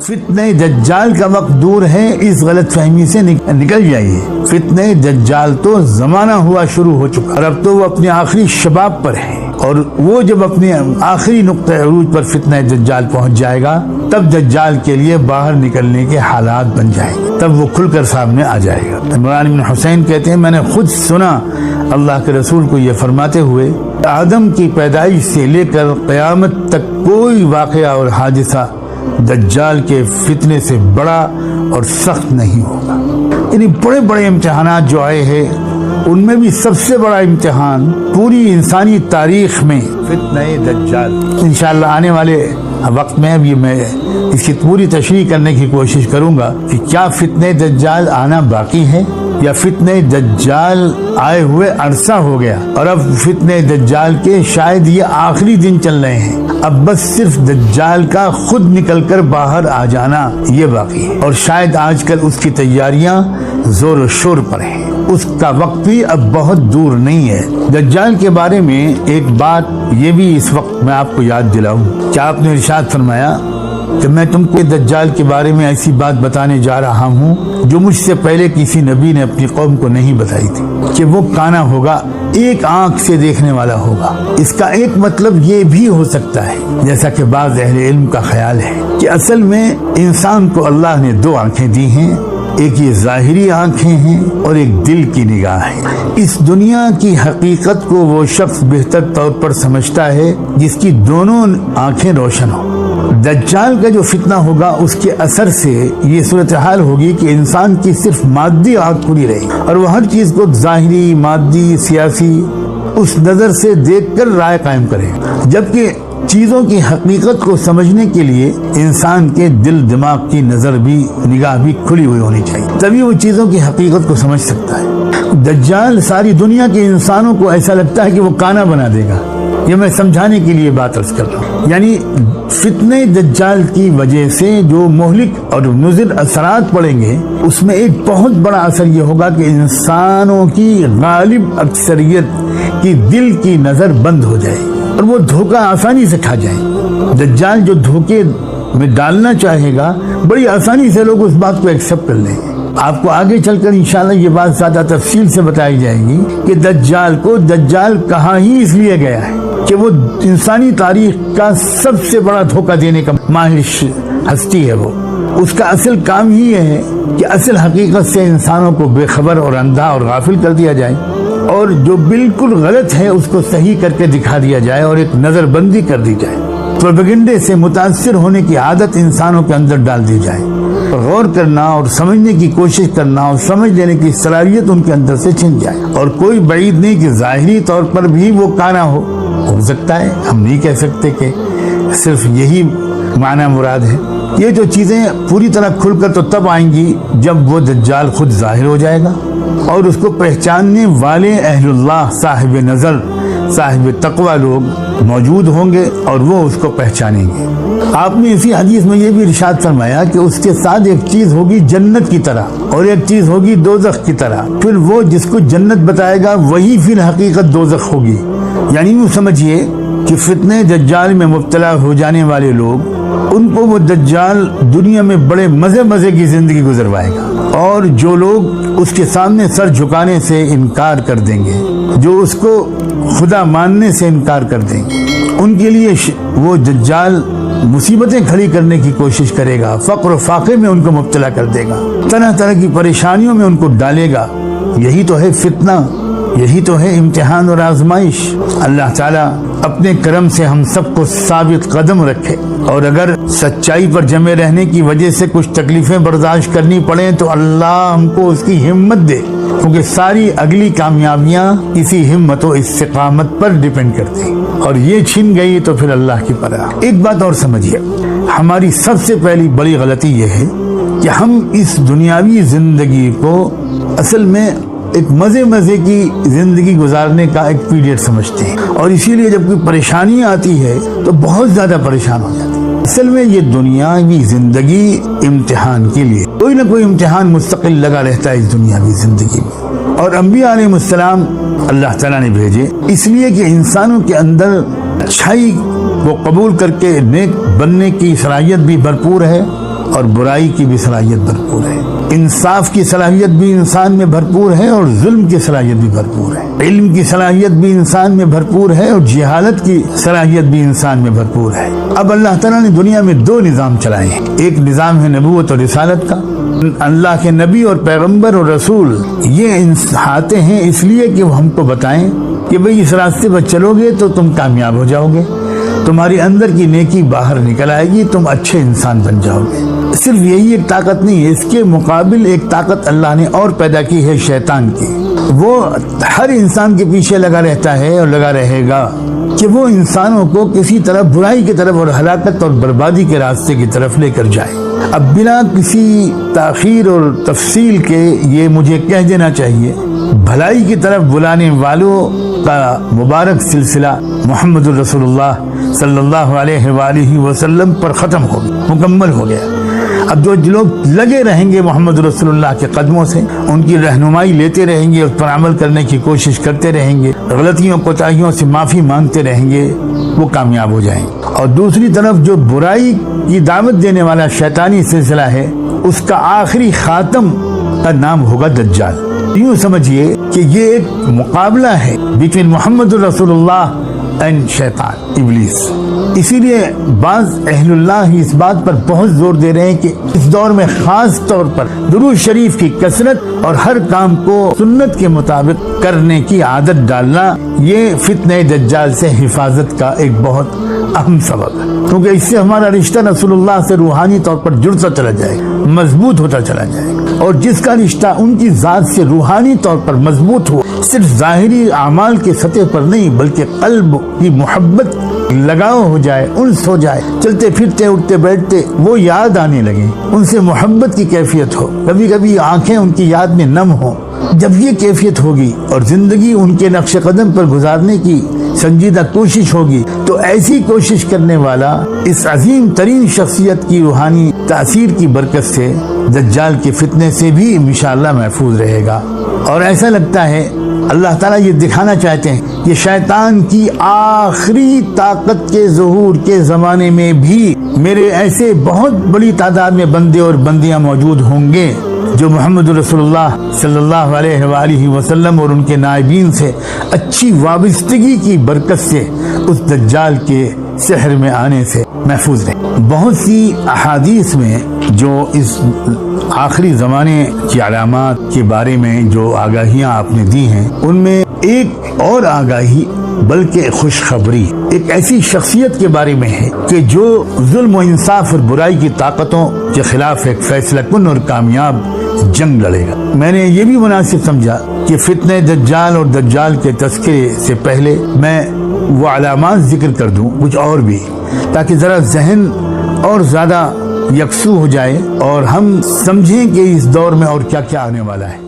فتنہ دجال کا وقت دور ہے، اس غلط فہمی سے نکل جائیے۔ فتنہ دجال تو زمانہ ہوا شروع ہو چکا اور اب تو وہ اپنے آخری شباب پر ہے، اور وہ جب اپنے آخری نقطہ عروج پر فتنہ دجال پہنچ جائے گا تب دجال کے لیے باہر نکلنے کے حالات بن جائیں گے، تب وہ کھل کر سامنے آ جائے گا۔ عمران بن حسین کہتے ہیں میں نے خود سنا اللہ کے رسول کو یہ فرماتے ہوئے، آدم کی پیدائش سے لے کر قیامت تک کوئی واقعہ اور حادثہ دجال کے فتنے سے بڑا اور سخت نہیں ہوگا۔ یعنی بڑے بڑے امتحانات جو آئے ہیں ان میں بھی سب سے بڑا امتحان پوری انسانی تاریخ میں فتنہ دجال۔ انشاءاللہ آنے والے وقت میں اب میں اس کی پوری تشریح کرنے کی کوشش کروں گا کہ کیا فتنہ دجال آنا باقی ہے یا فتنہ دجال آئے ہوئے عرصہ ہو گیا اور اب فتنہ دجال کے شاید یہ آخری دن چل رہے ہیں، اب بس صرف دجال کا خود نکل کر باہر آ جانا یہ باقی ہے، اور شاید آج کل اس کی تیاریاں زور و شور پر ہیں، اس کا وقت بھی اب بہت دور نہیں ہے۔ دجال کے بارے میں ایک بات یہ بھی اس وقت میں آپ کو یاد دلاؤں کہ آپ نے ارشاد فرمایا کہ میں تم کو دجال کے بارے میں ایسی بات بتانے جا رہا ہوں جو مجھ سے پہلے کسی نبی نے اپنی قوم کو نہیں بتائی تھی، کہ وہ کانا ہوگا، ایک آنکھ سے دیکھنے والا ہوگا۔ اس کا ایک مطلب یہ بھی ہو سکتا ہے جیسا کہ بعض اہل علم کا خیال ہے کہ اصل میں انسان کو اللہ نے دو آنکھیں دی ہیں، ایک یہ ظاہری آنکھیں ہیں اور ایک دل کی نگاہ ہے۔ اس دنیا کی حقیقت کو وہ شخص بہتر طور پر سمجھتا ہے جس کی دونوں آنکھیں روشن ہوں۔ دجال کا جو فتنہ ہوگا اس کے اثر سے یہ صورتحال ہوگی کہ انسان کی صرف مادی آنکھ کھلی رہے گی اور وہ ہر چیز کو ظاہری، مادی، سیاسی اس نظر سے دیکھ کر رائے قائم کرے، جبکہ چیزوں کی حقیقت کو سمجھنے کے لیے انسان کے دل دماغ کی نگاہ بھی کھلی ہوئی ہونی چاہیے، تبھی وہ چیزوں کی حقیقت کو سمجھ سکتا ہے۔ دجال ساری دنیا کے انسانوں کو ایسا لگتا ہے کہ وہ کانا بنا دے گا، یہ میں سمجھانے کے لیے بات عرض کر رہا ہوں۔ یعنی فتنہ دجال کی وجہ سے جو مہلک اور مضر اثرات پڑیں گے اس میں ایک بہت بڑا اثر یہ ہوگا کہ انسانوں کی غالب اکثریت کی دل کی نظر بند ہو جائے اور وہ دھوکہ آسانی سے کھا جائیں۔ دجال جو دھوکے میں ڈالنا چاہے گا بڑی آسانی سے لوگ اس بات کو ایکسپٹ کر لیں گے۔ آپ کو آگے چل کر انشاءاللہ یہ بات زیادہ تفصیل سے بتائی جائے گی کہ دجال کہاں ہی اس لیے گیا ہے کہ وہ انسانی تاریخ کا سب سے بڑا دھوکہ دینے کا ماہر ہستی ہے۔ وہ اس کا اصل کام ہی یہ ہے کہ اصل حقیقت سے انسانوں کو بے خبر اور اندھا اور غافل کر دیا جائے، اور جو بالکل غلط ہے اس کو صحیح کر کے دکھا دیا جائے اور ایک نظر بندی کر دی جائے، پروپیگنڈے سے متاثر ہونے کی عادت انسانوں کے اندر ڈال دی جائے، غور کرنا اور سمجھنے کی کوشش کرنا اور سمجھ لینے کی صلاحیت ان کے اندر سے چھن جائے۔ اور کوئی بعید نہیں کہ ظاہری طور پر بھی وہ کانا ہو سکتا ہے، ہم نہیں کہہ سکتے کہ صرف یہی معنی مراد ہے۔ یہ جو چیزیں پوری طرح کھل کر تو تب آئیں گی جب وہ دجال خود ظاہر ہو جائے گا اور اس کو پہچاننے والے اہل اللہ، صاحب نظر، صاحب تقوی لوگ موجود ہوں گے اور وہ اس کو پہچانیں گے۔ آپ نے اسی حدیث میں یہ بھی ارشاد فرمایا کہ اس کے ساتھ ایک چیز ہوگی جنت کی طرح اور ایک چیز ہوگی دوزخ کی طرح، پھر وہ جس کو جنت بتائے گا وہی پھر حقیقت دوزخ ہوگی۔ یعنی یوں سمجھیے کہ فتنہ دجال میں مبتلا ہو جانے والے لوگ، ان کو وہ دجال دنیا میں بڑے مزے کی زندگی گزروائے گا، اور جو لوگ اس کے سامنے سر جھکانے سے انکار کر دیں گے، جو اس کو خدا ماننے سے انکار کر دیں گے، ان کے لیے وہ دجال مصیبتیں کھڑی کرنے کی کوشش کرے گا، فقر و فاقے میں ان کو مبتلا کر دے گا، طرح طرح کی پریشانیوں میں ان کو ڈالے گا۔ یہی تو ہے فتنہ، یہی تو ہے امتحان اور آزمائش۔ اللہ تعالیٰ اپنے کرم سے ہم سب کو ثابت قدم رکھے، اور اگر سچائی پر جمے رہنے کی وجہ سے کچھ تکلیفیں برداشت کرنی پڑیں تو اللہ ہم کو اس کی ہمت دے، کیونکہ ساری اگلی کامیابیاں اسی ہمت و استقامت پر ڈیپینڈ کرتی ہیں، اور یہ چھن گئی تو پھر اللہ کی پناہ۔ ایک بات اور سمجھیے، ہماری سب سے پہلی بڑی غلطی یہ ہے کہ ہم اس دنیاوی زندگی کو اصل میں ایک مزے کی زندگی گزارنے کا ایک پیریڈ سمجھتے ہیں، اور اسی لیے جب کوئی پریشانی آتی ہے تو بہت زیادہ پریشان ہو جاتے ہیں۔ اصل میں یہ دنیاوی زندگی امتحان کے لیے، کوئی نہ کوئی امتحان مستقل لگا رہتا ہے اس دنیاوی زندگی میں، اور انبیاء علیہ السلام اللہ تعالیٰ نے بھیجے اس لیے کہ انسانوں کے اندر اچھائی کو قبول کر کے نیک بننے کی صلاحیت بھی بھرپور ہے، اور برائی کی بھی صلاحیت بھرپور ہے، انصاف کی صلاحیت بھی انسان میں بھرپور ہے اور ظلم کی صلاحیت بھی بھرپور ہے، علم کی صلاحیت بھی انسان میں بھرپور ہے اور جہالت کی صلاحیت بھی انسان میں بھرپور ہے۔ اب اللہ تعالیٰ نے دنیا میں دو نظام چلائے ہیں، ایک نظام ہے نبوت اور رسالت کا، اللہ کے نبی اور پیغمبر اور رسول یہ آتے ہیں اس لیے کہ وہ ہم کو بتائیں کہ بھئی اس راستے پر چلو گے تو تم کامیاب ہو جاؤ گے، تمہاری اندر کی نیکی باہر نکل آئے گی، تم اچھے انسان بن جاؤ گے۔ صرف یہی ایک طاقت نہیں ہے، اس کے مقابل ایک طاقت اللہ نے اور پیدا کی ہے، شیطان کی۔ وہ ہر انسان کے پیچھے لگا رہتا ہے اور لگا رہے گا کہ وہ انسانوں کو کسی طرف برائی کی طرف اور ہلاکت اور بربادی کے راستے کی طرف لے کر جائے۔ اب بنا کسی تاخیر اور تفصیل کے یہ مجھے کہہ دینا چاہیے، بھلائی کی طرف بلانے والوں کا مبارک سلسلہ محمد الرسول اللہ صلی اللہ علیہ وآلہ وسلم پر ختم ہو گیا، مکمل ہو گیا۔ اب جو لوگ لگے رہیں گے محمد رسول اللہ کے قدموں سے، ان کی رہنمائی لیتے رہیں گے، اس پر عمل کرنے کی کوشش کرتے رہیں گے، غلطیوں کوتاہیوں سے معافی مانگتے رہیں گے، وہ کامیاب ہو جائیں گے۔ اور دوسری طرف جو برائی کی دعوت دینے والا شیطانی سلسلہ ہے، اس کا آخری خاتم کا نام ہوگا دجال۔ یوں سمجھیے کہ یہ ایک مقابلہ ہے بٹوین محمد رسول اللہ اینڈ شیطان، ابلیس۔ اسی لیے بعض اہل اللہ اس بات پر بہت زور دے رہے ہیں کہ اس دور میں خاص طور پر درود شریف کی کثرت اور ہر کام کو سنت کے مطابق کرنے کی عادت ڈالنا، یہ فتنہ دجال سے حفاظت کا ایک بہت اہم سبب ہے، کیونکہ اس سے ہمارا رشتہ رسول اللہ سے روحانی طور پر جڑتا چلا جائے گا، مضبوط ہوتا چلا جائے گا، اور جس کا رشتہ ان کی ذات سے روحانی طور پر مضبوط ہو، صرف ظاہری اعمال کے سطح پر نہیں بلکہ قلب کی محبت لگاؤ ہو جائے، انس ہو جائے، چلتے پھرتے اٹھتے بیٹھتے وہ یاد آنے لگے، ان سے محبت کی کیفیت ہو، کبھی کبھی آنکھیں ان کی یاد میں نم ہو۔ جب یہ کیفیت ہوگی اور زندگی ان کے نقش قدم پر گزارنے کی سنجیدہ کوشش ہوگی، تو ایسی کوشش کرنے والا اس عظیم ترین شخصیت کی روحانی تاثیر کی برکت سے دجال کے فتنے سے بھی انشاءاللہ محفوظ رہے گا۔ اور ایسا لگتا ہے اللہ تعالیٰ یہ دکھانا چاہتے ہیں کہ شیطان کی آخری طاقت کے ظہور کے زمانے میں بھی میرے ایسے بہت بڑی تعداد میں بندے اور بندیاں موجود ہوں گے جو محمد رسول اللہ صلی اللہ علیہ وآلہ وسلم اور ان کے نائبین سے اچھی وابستگی کی برکت سے اس دجال کے سحر میں آنے سے محفوظ رہے۔ بہت سی احادیث میں جو اس آخری زمانے کی علامات کے بارے میں جو آگاہیاں آپ نے دی ہیں، ان میں ایک اور آگاہی بلکہ خوشخبری ایک ایسی شخصیت کے بارے میں ہے کہ جو ظلم و انصاف اور برائی کی طاقتوں کے خلاف ایک فیصلہ کن اور کامیاب جنگ لڑے گا۔ میں نے یہ بھی مناسب سمجھا کہ فتنہ دجال اور دجال کے تذکرے سے پہلے میں وہ علامات ذکر کر دوں کچھ اور بھی، تاکہ ذرا ذہن اور زیادہ یکسو ہو جائے اور ہم سمجھیں کہ اس دور میں اور کیا کیا آنے والا ہے۔